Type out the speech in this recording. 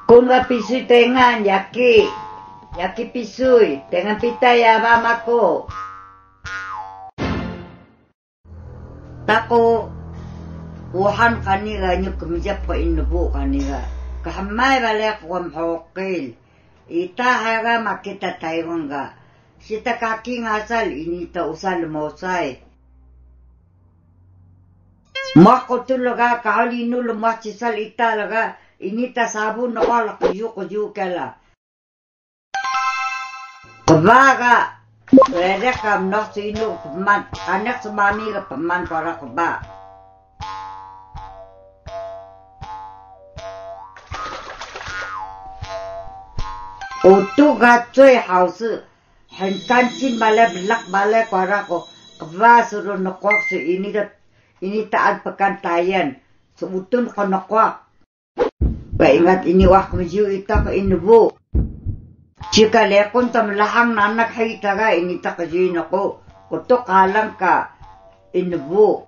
Kung pisoy tengan, yaki pisoy, tengan pitaya mamaku. Tako, wuhan kanila nyo kumijap ko inubo kanila. Kahamay balik ko mahokil. Itahaga makita tayo nga. Sita kaki ngasal, inita usal mosay. Mako tulaga kahalino lumasisal italaga. Inita sabun na wala kuyu kala. Kabaga, pwede ka no sino paman, anak sa mami ka paman para kaba. Utu gatsoy house, hankansin bala bilak bala para ko, kaba suruh nakwak so inita at pagkantayan, so utun ko nakwak. Paingat ini wah kemaju ita ka inubo. Jika lekon tam lahang nanak hay taga ini ta kajuin ako. Kutok halang ka inubo.